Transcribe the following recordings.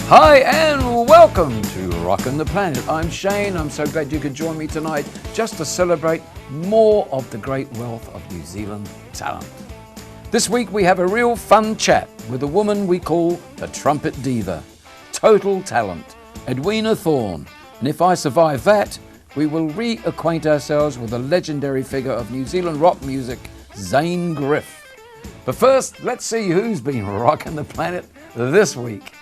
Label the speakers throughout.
Speaker 1: Hi and welcome to Rockin' the Planet. I'm Shane. I'm so glad you could join me tonight just to celebrate more of the great wealth of New Zealand talent. This week we have a real fun chat with a woman we call the trumpet diva, total talent, Edwina Thorne. And if I survive that, we will reacquaint ourselves with a legendary figure of New Zealand rock music, Zane Griff. But first, let's see who's been rocking the planet this week.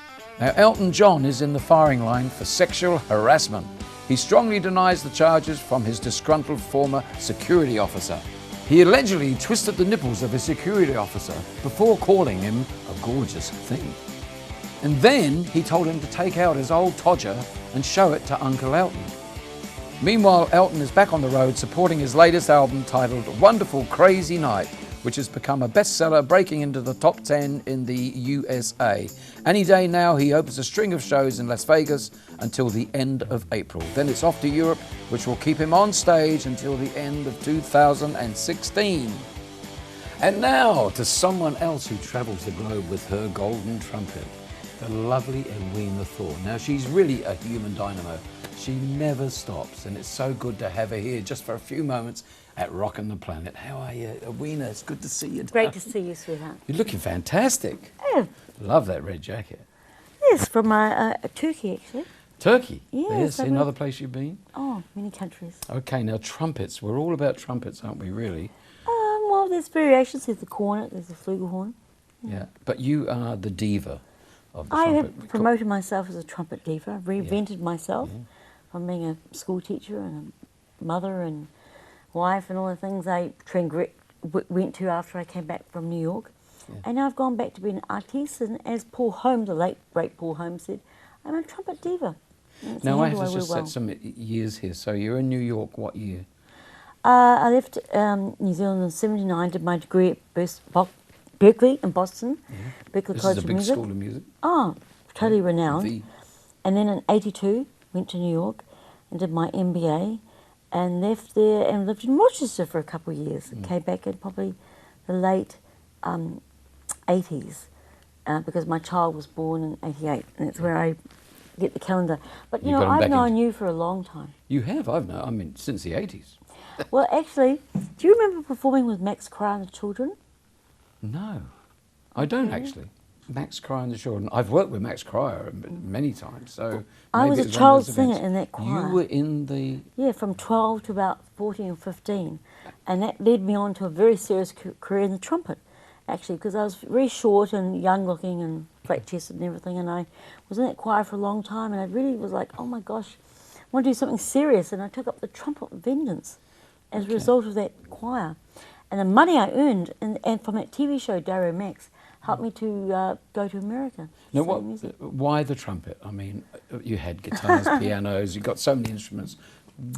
Speaker 1: Now, Elton John is in the firing line for sexual harassment. He strongly denies the charges from his disgruntled former security officer. He allegedly twisted the nipples of a security officer before calling him a gorgeous thing. And then he told him to take out his old Todger and show it to Uncle Elton. Meanwhile, Elton is back on the road supporting his latest album titled Wonderful Crazy Night, which has become a bestseller, breaking into the top 10 in the USA. Any day now, he opens a string of shows in Las Vegas until the end of April. Then it's off to Europe, which will keep him on stage until the end of 2016. And now to someone else who travels the globe with her golden trumpet, the lovely Edwina Thorne. Now, she's really a human dynamo. She never stops, and it's so good to have her here just for a few moments at Rockin' the Planet. How are you, Edwina? It's good to see you.
Speaker 2: Great to see you, sweetheart.
Speaker 1: You're looking fantastic.
Speaker 2: Oh.
Speaker 1: Love that red jacket.
Speaker 2: Yes, from Turkey, actually.
Speaker 1: Turkey?
Speaker 2: Yes.
Speaker 1: Another place you've been?
Speaker 2: Oh, many countries.
Speaker 1: Okay, now trumpets. We're all about trumpets, aren't we, really?
Speaker 2: Well, there's variations. There's the cornet, there's the flugelhorn.
Speaker 1: Yeah, but you are the diva of the
Speaker 2: I
Speaker 1: trumpet.
Speaker 2: have promoted myself as a trumpet diva. I've reinvented myself from being a school teacher and a mother and wife and all the things I went to after I came back from New York. Yeah. And now I've gone back to being an artiste, and as Paul Holmes, the late great Paul Holmes said, I'm a trumpet diva.
Speaker 1: Now I have to just set some years here. So you're in New York, what year?
Speaker 2: I left New Zealand in '79, did my degree at Berkeley in Boston, Berkeley College of Music.
Speaker 1: This is a big school of music.
Speaker 2: Oh, totally renowned. And then in '82, went to New York and did my MBA, and left there and lived in Rochester for a couple of years. Came back in probably the late 80s, because my child was born in '88, and that's where I get the calendar. But you know, I've known you for a long time.
Speaker 1: You have? I mean, since the '80s.
Speaker 2: Well, actually, do you remember performing with Max Cryer and the Children?
Speaker 1: No, I don't actually. Max Cryer and the Children. I've worked with Max Cryer many times, so
Speaker 2: I was a child singer in that choir.
Speaker 1: You were in the...
Speaker 2: Yeah, from 12 to about 14 or 15, and that led me on to a very serious career in the trumpet, actually, because I was very short and young-looking and flat-chested and everything, and I was in that choir for a long time, and I really was like, oh my gosh, I want to do something serious, and I took up the trumpet vengeance as a result of that choir. And the money I earned, and from that TV show, Dario Max, helped me to go to America.
Speaker 1: Now, why the trumpet? I mean, you had guitars, pianos, you got so many instruments.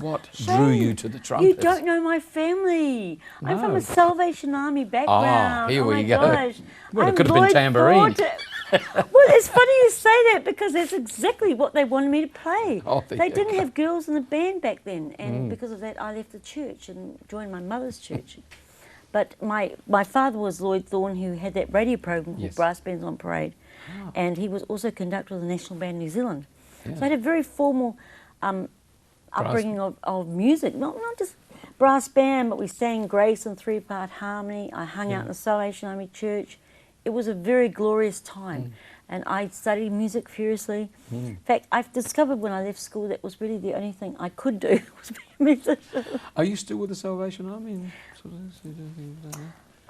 Speaker 1: What drew you to the trumpet?
Speaker 2: You don't know my family. No. I'm from a Salvation Army background.
Speaker 1: Oh, here we go.
Speaker 2: Gosh.
Speaker 1: Well, it could have been tambourine.
Speaker 2: Well, it's funny you say that, because that's exactly what they wanted me to play.
Speaker 1: Oh,
Speaker 2: they didn't have girls in the band back then, and because of that, I left the church and joined my mother's church. But my father was Lloyd Thorne, who had that radio program called Brass Bands on Parade, and he was also conductor of the National Band New Zealand. So I had a very formal upbringing of music, not just brass band, but we sang Grace in 3-part harmony. I hung out in the Salvation Army Church. It was a very glorious time, and I studied music furiously. In fact, I've discovered when I left school that was really the only thing I could do was be a musician.
Speaker 1: Are you still with the Salvation Army?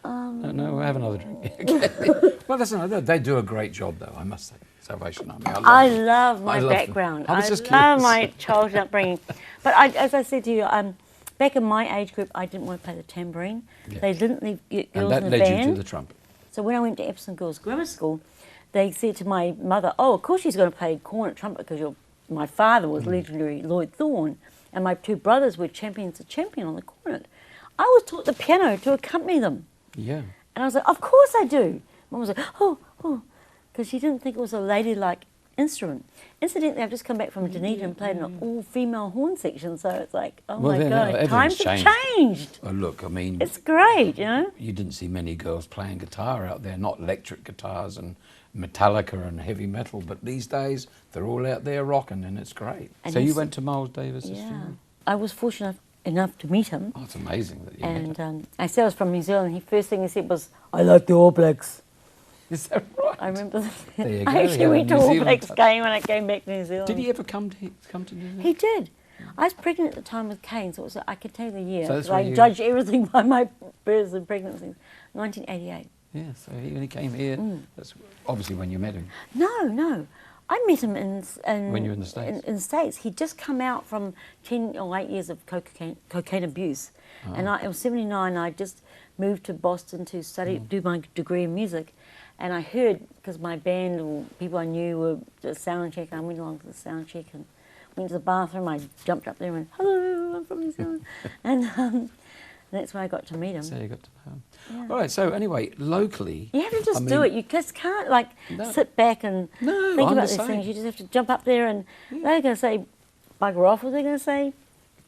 Speaker 1: No, I have another drink. Well, they do a great job, though, I must say. Salvation Army.
Speaker 2: I love my background. I love my childhood upbringing. But as I said to you, back in my age group, I didn't want to play the tambourine. They didn't leave girls in the band.
Speaker 1: And that led you to the trumpet.
Speaker 2: So when I went to Epsom Girls Grammar School, they said to my mother, oh, of course she's going to play cornet trumpet, because my father was legendary Lloyd Thorne, and my two brothers were champions of champion on the cornet. I was taught the piano to accompany them.
Speaker 1: Yeah.
Speaker 2: And I was like, of course I do. Mum was like, oh, because she didn't think it was a ladylike instrument. Incidentally, I've just come back from Dunedin and played in an all-female horn section, so it's like, oh
Speaker 1: Well,
Speaker 2: my
Speaker 1: then,
Speaker 2: God,
Speaker 1: everything's
Speaker 2: times have changed.
Speaker 1: Oh, look, I mean,
Speaker 2: It's great, you know.
Speaker 1: you didn't see many girls playing guitar out there, not electric guitars and Metallica and heavy metal, but these days they're all out there rocking, and it's great.
Speaker 2: And
Speaker 1: so you
Speaker 2: he's-
Speaker 1: went to Miles Davis'
Speaker 2: Yeah.
Speaker 1: funeral?
Speaker 2: I was fortunate enough to meet him.
Speaker 1: Oh, it's amazing that you met him.
Speaker 2: And I said I was from New Zealand. The first thing he said was, I like the All Blacks.
Speaker 1: Is that right?
Speaker 2: I remember
Speaker 1: There you
Speaker 2: I
Speaker 1: go, you
Speaker 2: actually
Speaker 1: had a
Speaker 2: went to
Speaker 1: New
Speaker 2: All
Speaker 1: Zealand
Speaker 2: Blacks
Speaker 1: touch.
Speaker 2: game when I came back to New Zealand.
Speaker 1: Did he ever come to New Zealand?
Speaker 2: He did. I was pregnant at the time with Kane, so it was, I could tell you the year.
Speaker 1: So that's
Speaker 2: 'cause
Speaker 1: when
Speaker 2: I
Speaker 1: you-
Speaker 2: judge everything by my births and pregnancies. 1988.
Speaker 1: Yeah, so when he came here, that's obviously when you met him.
Speaker 2: No. I met him in
Speaker 1: When you were in the States?
Speaker 2: In the States. He'd just come out from 10 or 8 years of cocaine abuse. And it was 79. I just moved to Boston to study, do my degree in music. And I heard, because my band or people I knew were at sound check, I went along to the sound check and went to the bathroom. I jumped up there and went, hello, I'm from New Zealand. and that's when I got to meet him.
Speaker 1: So you got to know him.
Speaker 2: Yeah.
Speaker 1: All right, so anyway, locally...
Speaker 2: You have to just
Speaker 1: I
Speaker 2: do
Speaker 1: mean-
Speaker 2: it. You just can't like
Speaker 1: No.
Speaker 2: sit back and
Speaker 1: No,
Speaker 2: think
Speaker 1: I'm
Speaker 2: about
Speaker 1: the
Speaker 2: these
Speaker 1: same.
Speaker 2: things. You just have to jump up there and they're going to say, bugger off, or they're going to say,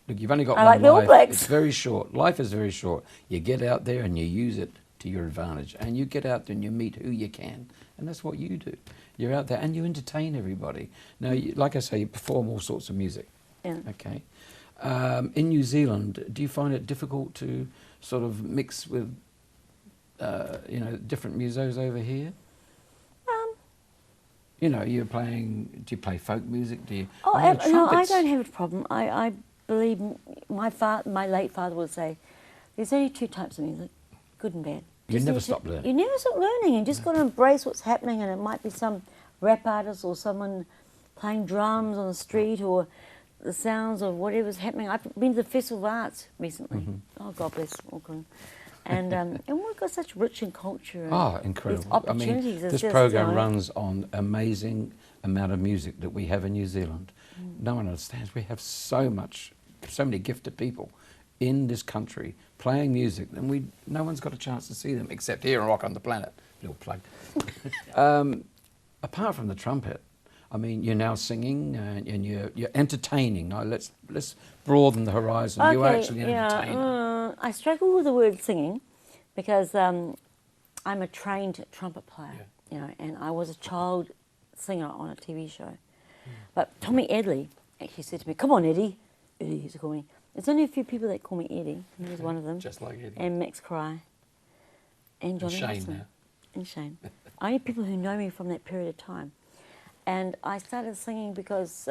Speaker 1: Look, you've only got
Speaker 2: I
Speaker 1: one
Speaker 2: like the All
Speaker 1: life.
Speaker 2: Blacks.
Speaker 1: It's very short. Life is very short. You get out there and you use it to your advantage. And you get out there and you meet who you can. And that's what you do. You're out there and you entertain everybody. Now, like I say, you perform all sorts of music.
Speaker 2: yeah.
Speaker 1: Okay. In New Zealand, do you find it difficult to sort of mix with, different musos over here? You're playing. Do you play folk music? Do you?
Speaker 2: Oh,
Speaker 1: I know
Speaker 2: no, I
Speaker 1: trumpets-
Speaker 2: don't have a problem. I believe my late father would say, there's only two types of music, good and bad.
Speaker 1: You
Speaker 2: Just
Speaker 1: never
Speaker 2: need to-
Speaker 1: stop learning.
Speaker 2: You never stop learning. You just got to embrace what's happening, and it might be some rap artist or someone playing drums on the street or the sounds of whatever's happening. I've been to the Festival of Arts recently. Oh, God bless Auckland. And we've got such rich in culture. And
Speaker 1: Oh,
Speaker 2: these
Speaker 1: incredible.
Speaker 2: opportunities. It's
Speaker 1: This
Speaker 2: just,
Speaker 1: program
Speaker 2: you know,
Speaker 1: runs on amazing amount of music that we have in New Zealand. No one understands. We have so many gifted people in this country playing music, and no one's got a chance to see them except here on Rock on the Planet. Little plug. Apart from the trumpet, I mean, you're now singing and you're entertaining. Now, let's broaden the horizon. You're actually an entertainer.
Speaker 2: I struggle with the word singing because I'm a trained trumpet player, and I was a child singer on a TV show. But Tommy Edley actually said to me, "Come on, Eddie." Eddie used to call me. There's only a few people that call me Eddie. He was one of them.
Speaker 1: Just like Eddie.
Speaker 2: And Max Cry. And Johnny
Speaker 1: Shane
Speaker 2: Wilson.
Speaker 1: now.
Speaker 2: And Shane. Only people who know me from that period of time. And I started singing because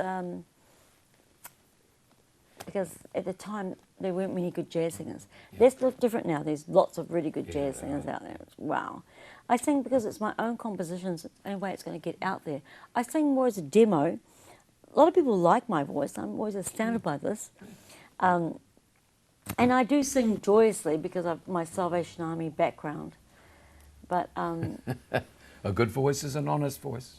Speaker 2: at the time there weren't many good jazz singers. That's look different now. There's lots of really good jazz singers out there. Wow. I sing because it's my own compositions, the only way it's going to get out there. I sing more as a demo. A lot of people like my voice. I'm always astounded by this. And I do sing joyously because of my Salvation Army background. But
Speaker 1: A good voice is an honest voice.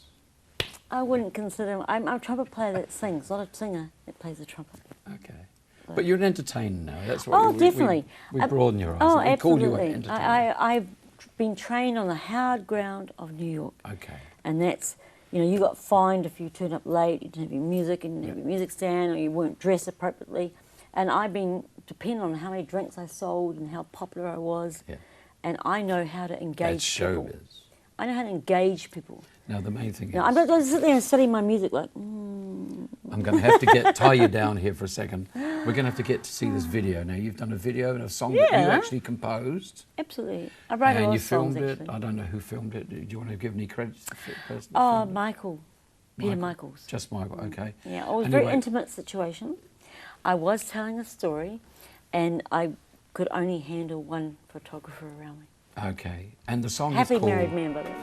Speaker 2: I wouldn't consider... I'm a trumpet player that sings, not a singer that plays the trumpet.
Speaker 1: Okay. But you're an entertainer now. That's what
Speaker 2: Oh, definitely.
Speaker 1: We broaden your eyes.
Speaker 2: Oh,
Speaker 1: We call you an
Speaker 2: absolutely.
Speaker 1: entertainer.
Speaker 2: I've been trained on the hard ground of New York.
Speaker 1: Okay.
Speaker 2: And that's, you got fined if you turned up late, you didn't have your music, and you didn't have your music stand, or you weren't dressed appropriately. And I've been dependent on how many drinks I sold and how popular I was.
Speaker 1: Yeah.
Speaker 2: And I know how to engage
Speaker 1: That's
Speaker 2: people.
Speaker 1: showbiz.
Speaker 2: I know how to engage people.
Speaker 1: Now, the main thing is...
Speaker 2: I'm not going to sit there and study my music like,
Speaker 1: I'm going to have to tie you down here for a second. We're going to have to get to see this video. Now, you've done a video and a song that you
Speaker 2: Yeah.
Speaker 1: actually composed.
Speaker 2: absolutely. I wrote a lot
Speaker 1: And you
Speaker 2: of songs,
Speaker 1: filmed it.
Speaker 2: actually.
Speaker 1: I don't know who filmed it. Do you want to give any credits to the person that
Speaker 2: Oh,
Speaker 1: filmed it?
Speaker 2: Michael. Peter Michaels.
Speaker 1: Just Michael, okay.
Speaker 2: Yeah, it was a
Speaker 1: Anyway,
Speaker 2: very intimate situation. I was telling a story, and I could only handle one photographer around me.
Speaker 1: Okay. And the song
Speaker 2: Happily
Speaker 1: is called...
Speaker 2: married man, by the way.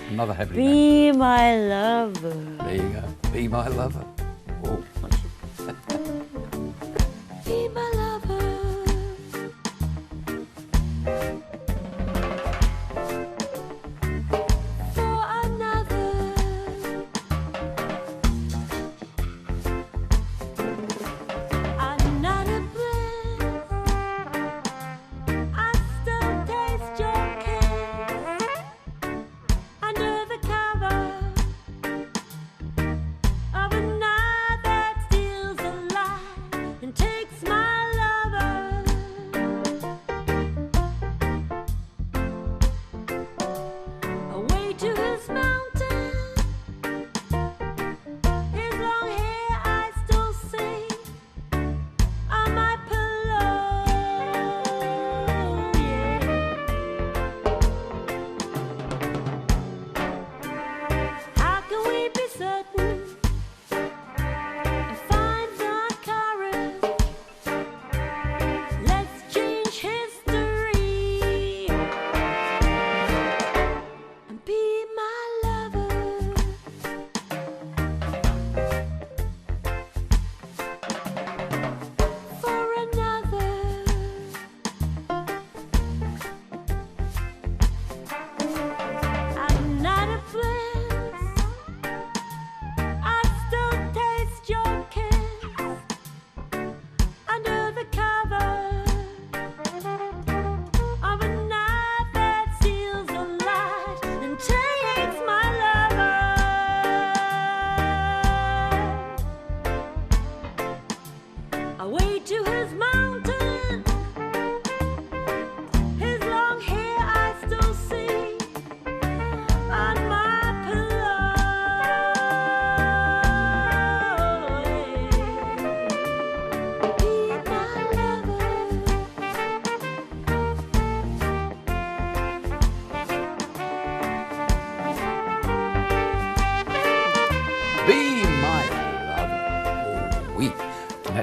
Speaker 1: Another happily married.
Speaker 2: Be my lover.
Speaker 1: There you go. Be my lover. Oh.
Speaker 2: Be my lover. For another. I'm not a prince. I still taste your kiss under the cover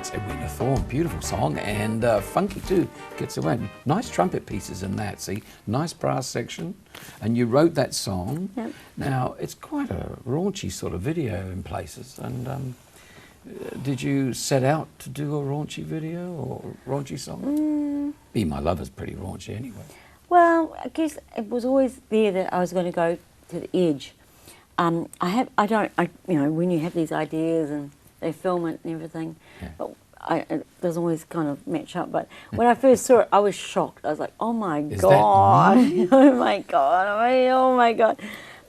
Speaker 1: That's Edwina Thorne, beautiful song, and funky too, gets away. Nice trumpet pieces in that, see, nice brass section, and you wrote that song.
Speaker 2: Yep.
Speaker 1: Now, it's quite a raunchy sort of video in places, and did you set out to do a raunchy video or raunchy song? Be My Lover's pretty raunchy anyway.
Speaker 2: Well, I guess it was always there that I was going to go to the edge. You know, when you have these ideas and they film it and everything,
Speaker 1: Yeah.
Speaker 2: but it doesn't always kind of match up. But when I first saw it, I was shocked. I was like, oh my
Speaker 1: Is
Speaker 2: God, oh my God, oh my God.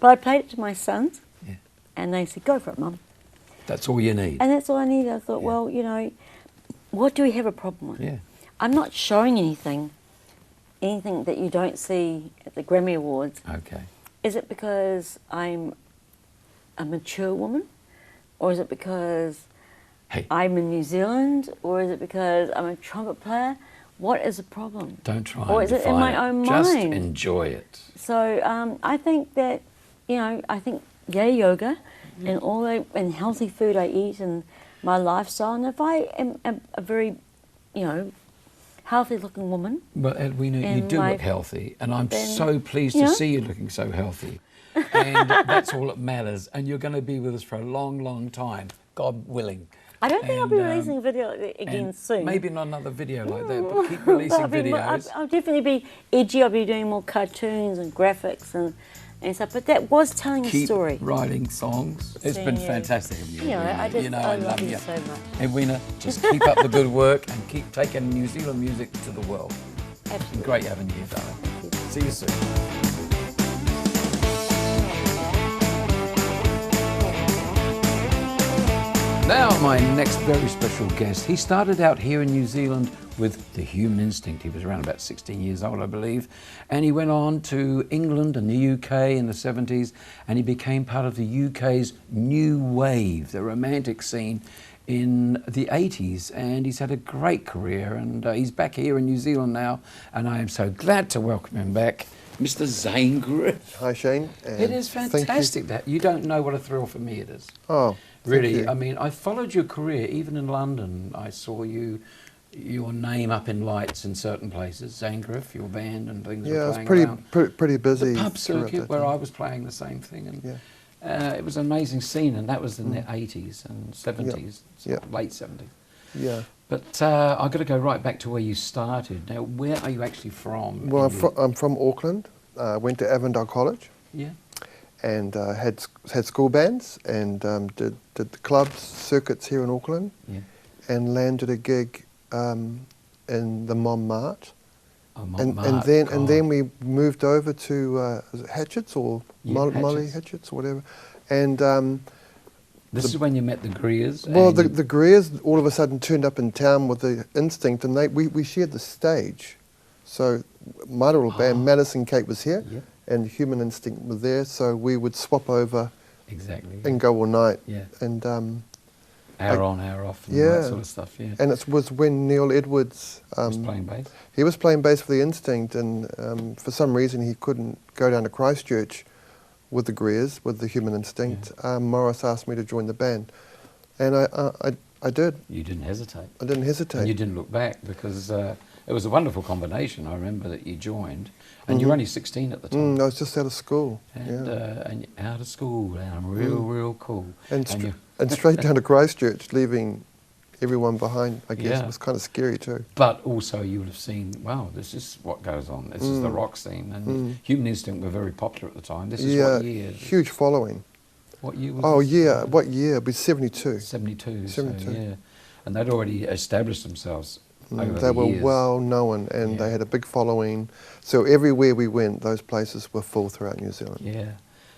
Speaker 2: But I played it to my sons,
Speaker 1: Yeah.
Speaker 2: and they said, go for it, Mum.
Speaker 1: That's all you need.
Speaker 2: And that's all I needed. I thought, well, you know, what do we have a problem with?
Speaker 1: Yeah.
Speaker 2: I'm not showing anything that you don't see at the Grammy Awards.
Speaker 1: Okay.
Speaker 2: Is it because I'm a mature woman? Or is it because
Speaker 1: Hey.
Speaker 2: I'm in New Zealand? Or is it because I'm a trumpet player? What is the problem?
Speaker 1: Don't try
Speaker 2: Or
Speaker 1: and
Speaker 2: is it in
Speaker 1: define
Speaker 2: my own
Speaker 1: Just
Speaker 2: mind?
Speaker 1: enjoy it.
Speaker 2: So I think that, you know, I think yoga and all the and healthy food I eat and my lifestyle, and if I am a very, you know, healthy looking woman.
Speaker 1: Well, Edwina, you
Speaker 2: And
Speaker 1: do
Speaker 2: my-
Speaker 1: look healthy, and I'm
Speaker 2: then,
Speaker 1: so pleased
Speaker 2: you
Speaker 1: to
Speaker 2: know?
Speaker 1: see you looking so healthy. And that's all that matters. And you're going to be with us for a long, long time, God willing.
Speaker 2: I don't think I'll be
Speaker 1: And,
Speaker 2: releasing a video again
Speaker 1: and
Speaker 2: soon.
Speaker 1: Maybe not another video like that, but keep releasing videos.
Speaker 2: I'll definitely be edgy. I'll be doing more cartoons and graphics and stuff. But that was telling a
Speaker 1: Keep
Speaker 2: story.
Speaker 1: writing songs. It's
Speaker 2: Seeing
Speaker 1: been
Speaker 2: you.
Speaker 1: fantastic of you.
Speaker 2: You know,
Speaker 1: Edwina.
Speaker 2: I love you so much.
Speaker 1: Edwina, just keep up the good work and keep taking New Zealand music to the world.
Speaker 2: Absolutely.
Speaker 1: Great having you, darling.
Speaker 2: Thank you.
Speaker 1: See you soon. Now, my next very special guest. He started out here in New Zealand with The Human Instinct. He was around about 16 years old, I believe. And he went on to England and the UK in the 70s, and he became part of the UK's new wave, the romantic scene in the 80s. And he's had a great career, and he's back here in New Zealand now, and I am so glad to welcome him back, Mr. Zane Griff.
Speaker 3: Hi, Shane. And
Speaker 1: It is
Speaker 3: thank you.
Speaker 1: fantastic that you don't know what a thrill for me it is.
Speaker 3: Oh,
Speaker 1: Really,
Speaker 3: thank you.
Speaker 1: I mean, I followed your career even in London. I saw your name up in lights in certain places. Zane Griff, your band and things
Speaker 3: Yeah,
Speaker 1: were
Speaker 3: I was
Speaker 1: playing around.
Speaker 3: pretty busy.
Speaker 1: The pub
Speaker 3: throughout
Speaker 1: circuit
Speaker 3: that
Speaker 1: where
Speaker 3: time.
Speaker 1: I was playing the same thing, and
Speaker 3: Yeah.
Speaker 1: it was an amazing scene, and that was in the 80s and 70s,
Speaker 3: Yeah.
Speaker 1: late 70s.
Speaker 3: Yeah.
Speaker 1: But I've got to go right back to where you started. Now, where are you actually from?
Speaker 3: Well,
Speaker 1: in
Speaker 3: I'm from Auckland. Went to Avondale College
Speaker 1: Yeah.
Speaker 3: and had school bands and did the clubs, circuits here in Auckland,
Speaker 1: Yeah.
Speaker 3: and landed a gig in the Montmartre.
Speaker 1: Oh,
Speaker 3: And
Speaker 1: Montmartre,
Speaker 3: then we moved over to is it Hatchett's or
Speaker 1: Yeah,
Speaker 3: Molly
Speaker 1: Hatchett's.
Speaker 3: Hatchett's or whatever, and
Speaker 1: This is when you met the Greers.
Speaker 3: well,
Speaker 1: and
Speaker 3: the Greers all of a sudden turned up in town with the Instinct, and we shared the stage. So my little band, Madison Kate, was here,
Speaker 1: Yeah.
Speaker 3: and Human Instinct was there. So we would swap over
Speaker 1: Exactly.
Speaker 3: and go all night.
Speaker 1: Yeah.
Speaker 3: And
Speaker 1: Hour on, hour off, and all
Speaker 3: yeah.
Speaker 1: that sort of stuff. Yeah.
Speaker 3: and it was when Neil Edwards
Speaker 1: Was playing bass.
Speaker 3: he was playing bass for the Instinct, and for some reason he couldn't go down to Christchurch with the Greers, with the Human Instinct. Morris asked me to join the band, and I did.
Speaker 1: You didn't hesitate.
Speaker 3: I didn't hesitate.
Speaker 1: And you didn't look back because it was a wonderful combination. I remember that you joined, and you were only 16 at the time.
Speaker 3: I was just out of school.
Speaker 1: And,
Speaker 3: yeah.
Speaker 1: and you're out of school, and real cool.
Speaker 3: And,
Speaker 1: you-
Speaker 3: and straight down to Christchurch, leaving everyone behind, I guess.
Speaker 1: Yeah.
Speaker 3: It was kind of scary too.
Speaker 1: But also you would have seen, wow, this is what goes on. This is the rock scene. And Human Instinct were very popular at the time. This is
Speaker 3: Yeah,
Speaker 1: what year?
Speaker 3: huge following.
Speaker 1: What year was
Speaker 3: Oh
Speaker 1: this?
Speaker 3: yeah, what year? It was 72.
Speaker 1: 72.
Speaker 3: 72.
Speaker 1: So, yeah. And they'd already established themselves over
Speaker 3: They
Speaker 1: the
Speaker 3: were
Speaker 1: years.
Speaker 3: well known, and
Speaker 1: Yeah.
Speaker 3: they had a big following. So everywhere we went, those places were full throughout New Zealand.
Speaker 1: Yeah.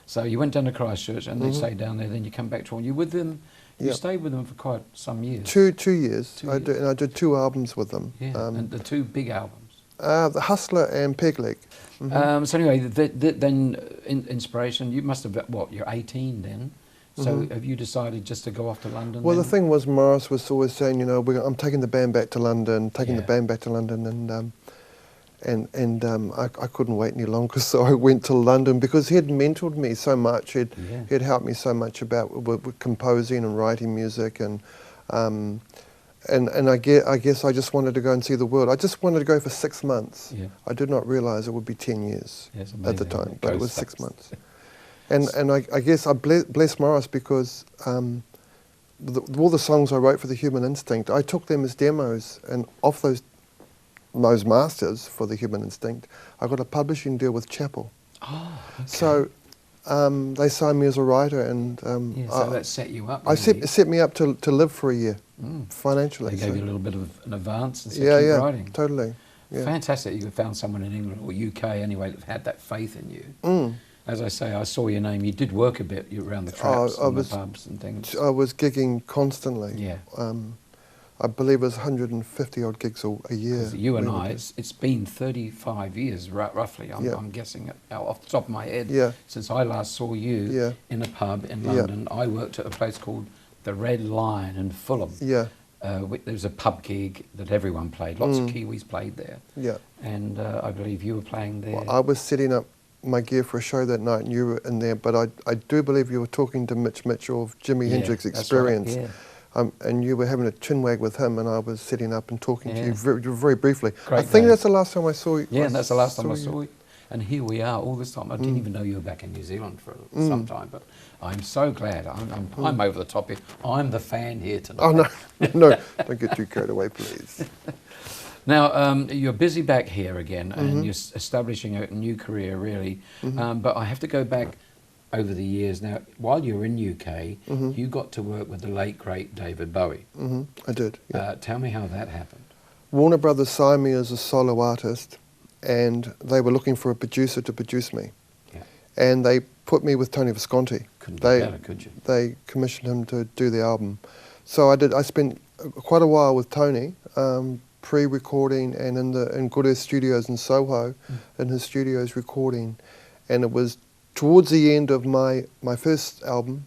Speaker 1: So you went down to Christchurch and they stayed down there, then you come back to you with them. You
Speaker 3: Yeah.
Speaker 1: stayed with them for quite some years.
Speaker 3: 2 years.
Speaker 1: 2
Speaker 3: I
Speaker 1: years.
Speaker 3: did, and I did 2 albums with them.
Speaker 1: Yeah. and the two big albums.
Speaker 3: The Hustler and Peg Leg.
Speaker 1: So anyway, then Inspiration, you must have been, what, you're 18 then? So have you decided just to go off to London
Speaker 3: Well,
Speaker 1: then?
Speaker 3: the thing was, Morris was always saying, you know, I'm taking the band back to London, and I couldn't wait any longer, so I went to London because he had mentored me so much. He'd helped me so much about with composing and writing music, and and I guess I just wanted to go and see the world. I just wanted to go for 6 months.
Speaker 1: Yeah.
Speaker 3: I did not realise it would be 10 years
Speaker 1: Yes,
Speaker 3: at the
Speaker 1: amazing.
Speaker 3: time,
Speaker 1: It
Speaker 3: but it
Speaker 1: goes
Speaker 3: was 6
Speaker 1: fast.
Speaker 3: months. And I guess I bless Morris because all the songs I wrote for the Human Instinct, I took them as demos, and off those masters for the Human Instinct, I got a publishing deal with Chapel.
Speaker 1: Oh, okay.
Speaker 3: So they signed me as a writer, and
Speaker 1: Yeah, so that set you up.
Speaker 3: I
Speaker 1: really.
Speaker 3: set me up to live for a year financially.
Speaker 1: They gave
Speaker 3: so-
Speaker 1: you a little bit of an advance and said,
Speaker 3: yeah,
Speaker 1: keep
Speaker 3: yeah,
Speaker 1: writing.
Speaker 3: totally. Yeah.
Speaker 1: Fantastic. You found someone in England or UK anyway that had that faith in you. As I say, I saw your name. You did work a bit around the traps
Speaker 3: I
Speaker 1: and the
Speaker 3: was-
Speaker 1: pubs and things.
Speaker 3: I was gigging constantly.
Speaker 1: Yeah.
Speaker 3: I believe it was 150 odd gigs a year.
Speaker 1: 'Cause you and
Speaker 3: we would
Speaker 1: I,
Speaker 3: do.
Speaker 1: it's been 35 years, roughly,
Speaker 3: Yeah.
Speaker 1: I'm guessing it off the top of my head,
Speaker 3: Yeah.
Speaker 1: since I last saw you
Speaker 3: Yeah.
Speaker 1: in a pub in
Speaker 3: Yeah.
Speaker 1: London. I worked at a place called the Red Lion in Fulham.
Speaker 3: Yeah,
Speaker 1: There was a pub gig that everyone played. Lots of Kiwis played there.
Speaker 3: yeah.
Speaker 1: And I believe you were playing there.
Speaker 3: Well, I was setting up my gear for a show that night, and you were in there. But I do believe you were talking to Mitch Mitchell of Jimi
Speaker 1: Yeah,
Speaker 3: Hendrix
Speaker 1: that's right,
Speaker 3: Experience.
Speaker 1: yeah.
Speaker 3: And you were having a chinwag with him, and I was setting up and talking to
Speaker 1: Yeah.
Speaker 3: you very briefly.
Speaker 1: Great
Speaker 3: I think
Speaker 1: days.
Speaker 3: that's the last time I saw you.
Speaker 1: Yeah, and that's the last time I
Speaker 3: you.
Speaker 1: saw you. And here we are all this time. I didn't even know you were back in New Zealand for some time, but I'm so glad. I'm over the top here. I'm the fan here tonight.
Speaker 3: Oh no, no! Don't get too carried away, please.
Speaker 1: Now, you're busy back here again, and you're establishing a new career, really. But I have to go back over the years. Now, while you were in UK, you got to work with the late, great David Bowie.
Speaker 3: I did. Yeah.
Speaker 1: Tell me how that happened.
Speaker 3: Warner Brothers signed me as a solo artist, and they were looking for a producer to produce me.
Speaker 1: Yeah.
Speaker 3: And they put me with Tony Visconti.
Speaker 1: Couldn't do better, could you?
Speaker 3: They commissioned him to do the album. So I did. I spent quite a while with Tony, pre-recording and in Good Earth Studios in Soho, in his studios recording. And it was towards the end of my first album.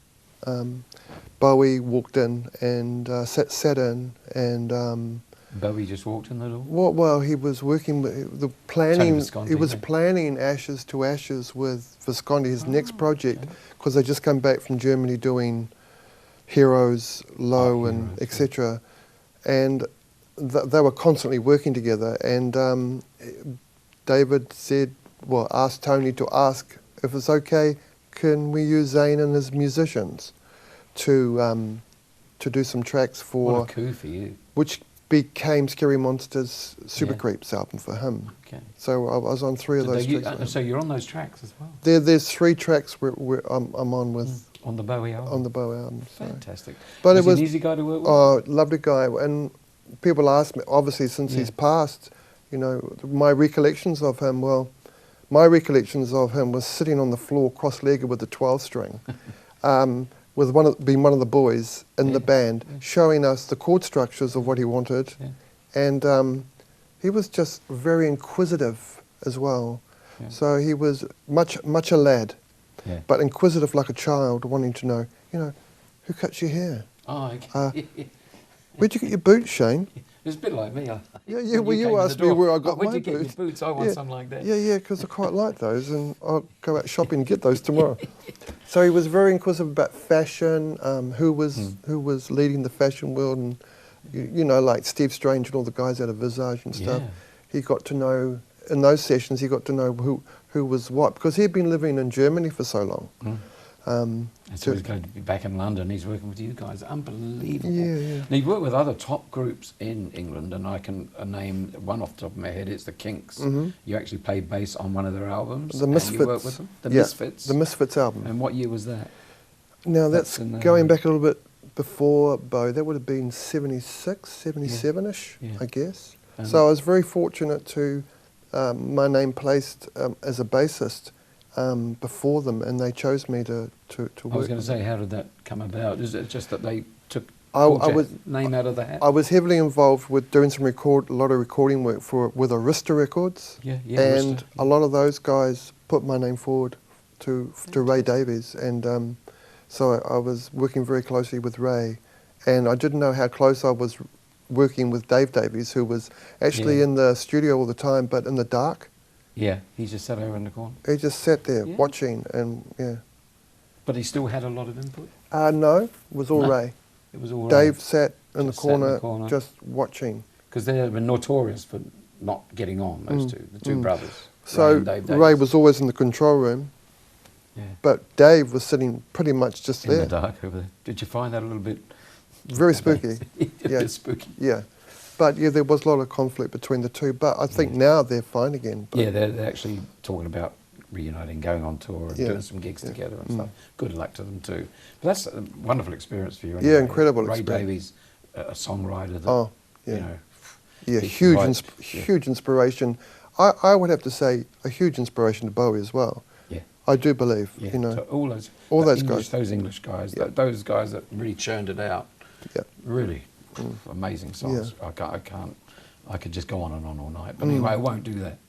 Speaker 3: Bowie walked in and sat in, and
Speaker 1: Bowie just walked in the door?
Speaker 3: well, he was working with the planning.
Speaker 1: Visconti,
Speaker 3: He was
Speaker 1: yeah.
Speaker 3: planning Ashes to Ashes with Visconti, his next project, because they just come back from Germany doing Heroes, Low, and
Speaker 1: Heroes,
Speaker 3: etc. And they were constantly working together. And David said, well, asked Tony to ask if it's okay, can we use Zane and his musicians to do some tracks for
Speaker 1: What a coup for you.
Speaker 3: which became Scary Monster's Super
Speaker 1: Yeah.
Speaker 3: Creeps album for him.
Speaker 1: Okay.
Speaker 3: So I was on 3 of
Speaker 1: Did
Speaker 3: those
Speaker 1: they
Speaker 3: tracks. with him.
Speaker 1: so you're on those tracks as well?
Speaker 3: There's 3 tracks where I'm on with
Speaker 1: On the Bowie album?
Speaker 3: on the Bowie album. So.
Speaker 1: Fantastic.
Speaker 3: But
Speaker 1: was
Speaker 3: it was
Speaker 1: he an easy guy to work with?
Speaker 3: oh, lovely guy. And people ask me, obviously since
Speaker 1: Yeah.
Speaker 3: he's passed, my recollections of him. Well, my recollections of him was sitting on the floor cross-legged with the 12 string. With being one of the boys in the band, showing us the chord structures of what he wanted.
Speaker 1: Yeah.
Speaker 3: And he was just very inquisitive as well.
Speaker 1: Yeah.
Speaker 3: So he was much a lad,
Speaker 1: Yeah.
Speaker 3: but inquisitive like a child, wanting to know, who cuts your hair?
Speaker 1: Oh, okay.
Speaker 3: Where'd you get your boots, Shane?
Speaker 1: It's a bit like me.
Speaker 3: Yeah, well, you asked me where I got
Speaker 1: Where'd
Speaker 3: my
Speaker 1: you get
Speaker 3: boots.
Speaker 1: your boots? I want something like that.
Speaker 3: Yeah, because I quite like those, and I'll go out shopping and get those tomorrow. So he was very inquisitive about fashion, who was leading the fashion world, and like Steve Strange and all the guys out of Visage and stuff.
Speaker 1: Yeah.
Speaker 3: He got to know in those sessions. He got to know who was what, because he'd been living in Germany for so long.
Speaker 1: And so he's going to be back in London. He's working with you guys. Unbelievable.
Speaker 3: Yeah.
Speaker 1: Now, you've worked with other top groups in England, and I can name one off the top of my head. It's the Kinks. You actually played bass on one of their albums.
Speaker 3: The Misfits.
Speaker 1: And you worked with them? The
Speaker 3: Yeah,
Speaker 1: Misfits.
Speaker 3: The Misfits album.
Speaker 1: And what year was that?
Speaker 3: Now that's
Speaker 1: in the-
Speaker 3: going back a little bit before Bowie. That would have been 76, 77-ish,
Speaker 1: Yeah.
Speaker 3: I guess.
Speaker 1: And-
Speaker 3: So I was very fortunate to my name placed as a bassist before them, and they chose me to work.
Speaker 1: I was going to
Speaker 3: with
Speaker 1: say, how did that come about? Is it just that they took
Speaker 3: I
Speaker 1: pulled your
Speaker 3: was-
Speaker 1: name out of the hat?
Speaker 3: I was heavily involved with doing a lot of recording work with Arista Records,
Speaker 1: Yeah,
Speaker 3: and
Speaker 1: Arista.
Speaker 3: a lot of those guys put my name forward to Ray Davies, and so I was working very closely with Ray, and I didn't know how close I was working with Dave Davies, who was actually
Speaker 1: Yeah.
Speaker 3: in the studio all the time, but in the dark.
Speaker 1: Yeah, he just sat over in the corner.
Speaker 3: He just sat there
Speaker 1: Yeah.
Speaker 3: watching, and
Speaker 1: But he still had a lot of input.
Speaker 3: no, it was all
Speaker 1: No?
Speaker 3: Ray.
Speaker 1: It was all right.
Speaker 3: Dave sat in the
Speaker 1: Just sat in the
Speaker 3: corner,
Speaker 1: corner.
Speaker 3: just watching.
Speaker 1: Because they were notorious for not getting on, those two, the two brothers.
Speaker 3: So
Speaker 1: Ray and Dave
Speaker 3: Ray
Speaker 1: Davies.
Speaker 3: was always in the control room,
Speaker 1: Yeah.
Speaker 3: but Dave was sitting pretty much just
Speaker 1: In the
Speaker 3: there.
Speaker 1: dark over there. Did you find that a little bit...
Speaker 3: Very spooky.
Speaker 1: a
Speaker 3: Yeah.
Speaker 1: bit spooky.
Speaker 3: Yeah. But yeah, there was a lot of conflict between the two, but I think now they're fine again. But
Speaker 1: Yeah, they're actually talking about reuniting, going on tour and
Speaker 3: Yeah.
Speaker 1: doing some gigs together and stuff. Good luck to them too. But that's a wonderful experience for you.
Speaker 3: Yeah,
Speaker 1: anyway.
Speaker 3: incredible
Speaker 1: Ray
Speaker 3: experience.
Speaker 1: Davies, a songwriter that,
Speaker 3: Oh, yeah.
Speaker 1: you know...
Speaker 3: yeah,
Speaker 1: he
Speaker 3: huge,
Speaker 1: provides-
Speaker 3: huge inspiration. I would have to say a huge inspiration to Bowie as well.
Speaker 1: Yeah.
Speaker 3: I do believe,
Speaker 1: Yeah,
Speaker 3: you know.
Speaker 1: so all those
Speaker 3: guys.
Speaker 1: those English guys,
Speaker 3: Yeah.
Speaker 1: those guys that really churned it out,
Speaker 3: Yeah.
Speaker 1: really amazing songs. I could just go on and on all night, but anyway, I won't do that.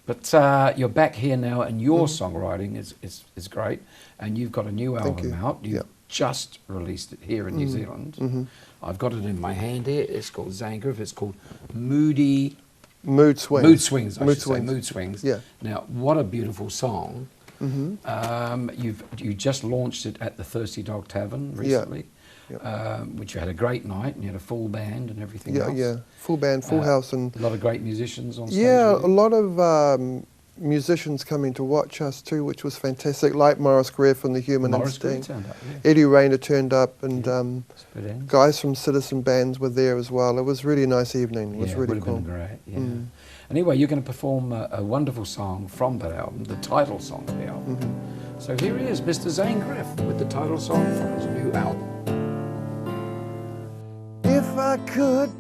Speaker 1: But you're back here now, and your songwriting is great, and you've got a new album
Speaker 3: you.
Speaker 1: out. You've
Speaker 3: Yeah.
Speaker 1: just released it here in New Zealand. I've got it in my hand here. It's called Zangrove. It's called
Speaker 3: Mood swings.
Speaker 1: Mood Swings, I
Speaker 3: Mood
Speaker 1: should
Speaker 3: swings.
Speaker 1: say. Mood Swings.
Speaker 3: Yeah.
Speaker 1: Now, what a beautiful song. You just launched it at the Thirsty Dog Tavern recently, which you had a great night, and you had a full band and everything
Speaker 3: Yeah,
Speaker 1: else.
Speaker 3: yeah. Full band, full house, and
Speaker 1: A lot of great musicians on stage.
Speaker 3: yeah,
Speaker 1: with
Speaker 3: a
Speaker 1: you.
Speaker 3: lot of musicians coming to watch us too, which was fantastic. Like Morris Greer from the Human
Speaker 1: Morris Greer
Speaker 3: Instinct.
Speaker 1: turned up, yeah.
Speaker 3: Eddie Rayner turned up, and
Speaker 1: Split ends.
Speaker 3: guys from Citizen Bands were there as well. It was really a nice evening. It was
Speaker 1: Yeah,
Speaker 3: really
Speaker 1: would have
Speaker 3: cool.
Speaker 1: been great. Yeah. Anyway, you're going to perform a wonderful song from that album, the title song of the album. So here he is, Mr. Zane Griff, with the title song from his new album.
Speaker 3: If I could,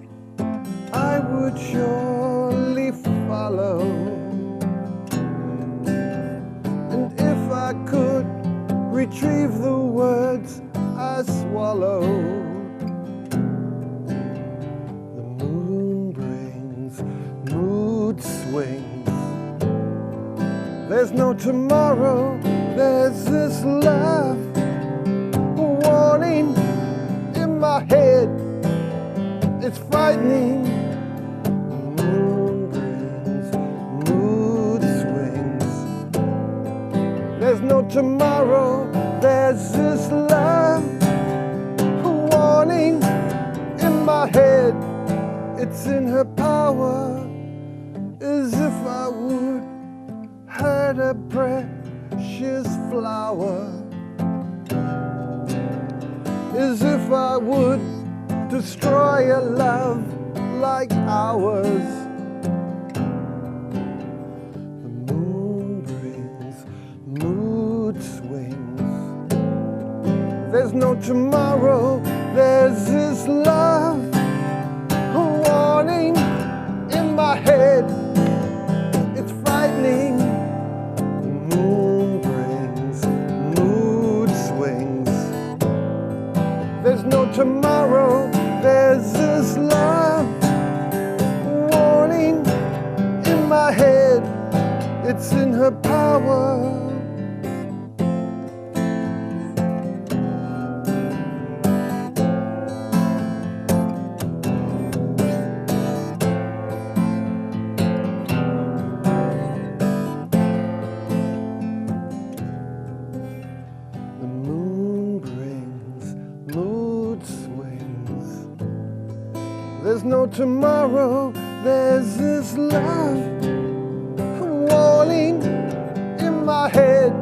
Speaker 3: I would surely follow. And if I could retrieve the words I swallowed. The moon brings mood swings. There's no tomorrow, there's this love warning in my head. It's frightening. The moon brings mood swings. There's no tomorrow, there's this love warning in my head. It's in her power, as if I would hurt a precious flower, as if I would destroy a love like ours. The moon brings mood swings. There's no tomorrow, there's this love warning in my head. It's frightening. The moon brings mood swings. There's no tomorrow, there's this love warning in my head. It's in her power. The moon brings mood swings. There's no tomorrow, there's this love warning in my head.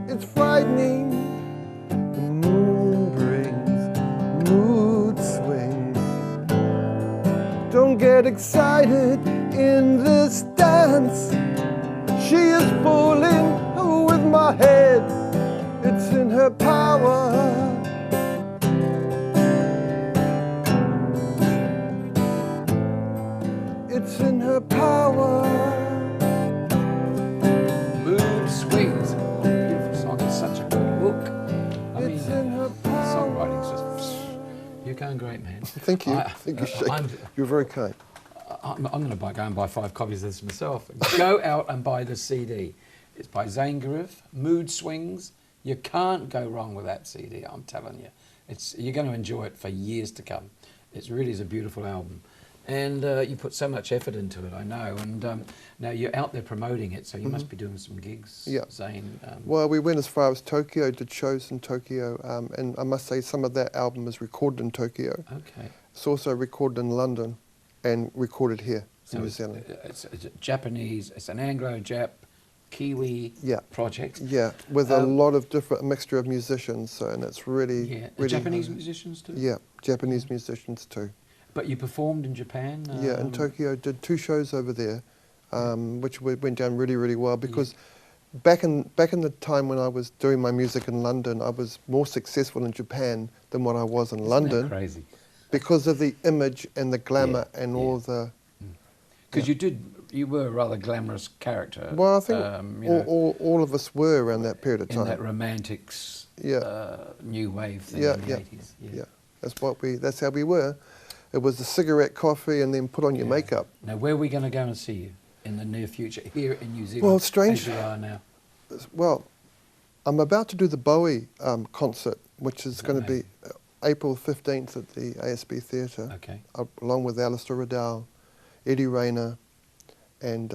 Speaker 3: It's frightening. The moon brings mood swings. Don't get excited in this dance. She is fooling with my head. It's in her power. It's in her power.
Speaker 1: Mood Swings. Oh, beautiful song. It's such a good hook. I
Speaker 3: It's in her
Speaker 1: songwriting's just... You're going great, man.
Speaker 3: Thank you. Thank you, Shane. You're very kind.
Speaker 1: I'm going to go and buy 5 copies of this myself. Go out and buy the CD. It's by Zane Griff, Mood Swings. You can't go wrong with that CD, I'm telling you. You're going to enjoy it for years to come. It really is a beautiful album. And you put so much effort into it, I know. And now you're out there promoting it, so you must be doing some gigs,
Speaker 3: Yeah.
Speaker 1: Zane.
Speaker 3: Well, we went as far as Tokyo, did shows in Tokyo, and I must say some of that album is recorded in Tokyo.
Speaker 1: Okay.
Speaker 3: It's also recorded in London and recorded here in New
Speaker 1: it's,
Speaker 3: Zealand.
Speaker 1: it's Japanese, it's an Anglo-Jap, Kiwi project.
Speaker 3: Yeah, with a lot of different mixture of musicians, so, and it's really...
Speaker 1: Yeah.
Speaker 3: really
Speaker 1: Japanese musicians too?
Speaker 3: Yeah, Japanese musicians too.
Speaker 1: But you performed in Japan?
Speaker 3: Yeah, in Tokyo, did 2 shows over there, which went down really, really well because back in the time when I was doing my music in London, I was more successful in Japan than what I was in London.
Speaker 1: Isn't that crazy?
Speaker 3: Because of the image and the glamour and all the...
Speaker 1: Because you were a rather glamorous character.
Speaker 3: Well, I think
Speaker 1: you know,
Speaker 3: all of us were around that period of time.
Speaker 1: in that romantics new wave thing in the 80s.
Speaker 3: Yeah, that's how we were. It was a cigarette, coffee, and then put on your makeup.
Speaker 1: Now, where are we going to go and see you in the near future here in New Zealand?
Speaker 3: Well, it's strange.
Speaker 1: As you are now.
Speaker 3: Well, I'm about to do the Bowie concert, which is going to be April 15th at the ASB Theatre, along with Alistair Riddell, Eddie Rayner, and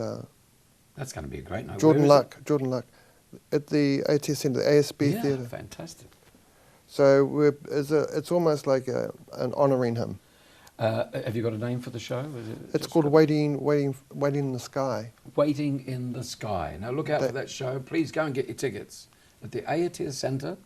Speaker 1: that's going to be a great night.
Speaker 3: Jordan Luck at the ATS Centre, the ASB Theatre.
Speaker 1: Yeah, fantastic.
Speaker 3: So it's almost like an honouring him.
Speaker 1: Have you got a name for the show?
Speaker 3: It's called Waiting in the Sky.
Speaker 1: Waiting in the Sky. Now look out for that show. Please go and get your tickets at the Aotea Centre.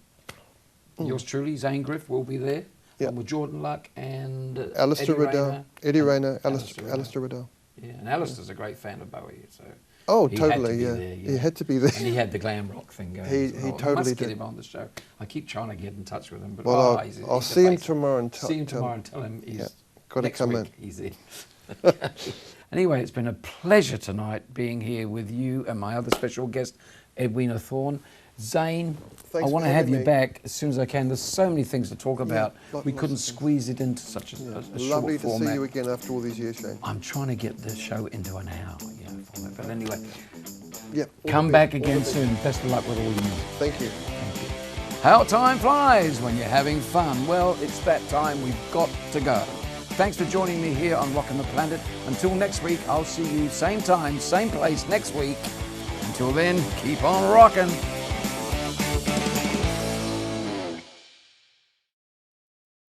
Speaker 1: Yours truly, Zane Griff, will be there.
Speaker 3: Yep.
Speaker 1: With Jordan Luck and
Speaker 3: Alistair Riddell. Eddie Rayner,
Speaker 1: Alistair
Speaker 3: Alistair Riddell.
Speaker 1: Yeah, and Alistair's a great fan of Bowie, so...
Speaker 3: Oh,
Speaker 1: he
Speaker 3: totally,
Speaker 1: had to be there,
Speaker 3: He had to be there.
Speaker 1: And he had the glam rock thing going.
Speaker 3: He totally
Speaker 1: I must
Speaker 3: did.
Speaker 1: get him on the show. I keep trying to get in touch with him, but
Speaker 3: Well,
Speaker 1: he's
Speaker 3: I'll see him tomorrow and
Speaker 1: see him tomorrow and tell him he's
Speaker 3: got to
Speaker 1: next
Speaker 3: come
Speaker 1: week
Speaker 3: in.
Speaker 1: He's in. Anyway, it's been a pleasure tonight being here with you and my other special guest, Edwina Thorne. Zane,
Speaker 3: Thanks
Speaker 1: I want
Speaker 3: for
Speaker 1: to have
Speaker 3: having
Speaker 1: you
Speaker 3: me.
Speaker 1: back as soon as I can. There's so many things to talk about. We
Speaker 3: lots
Speaker 1: couldn't
Speaker 3: of things.
Speaker 1: squeeze it into such a short
Speaker 3: Lovely to
Speaker 1: format.
Speaker 3: see you again after all these years, Shane.
Speaker 1: I'm trying to get the show into an hour, format. But anyway,
Speaker 3: Yep.
Speaker 1: come back again soon. Best of luck with all your music.
Speaker 3: Thank you.
Speaker 1: How time flies when you're having fun. Well, it's that time. We've got to go. Thanks for joining me here on Rockin' the Planet. Until next week, I'll see you same time, same place next week. Until then, keep on rockin'.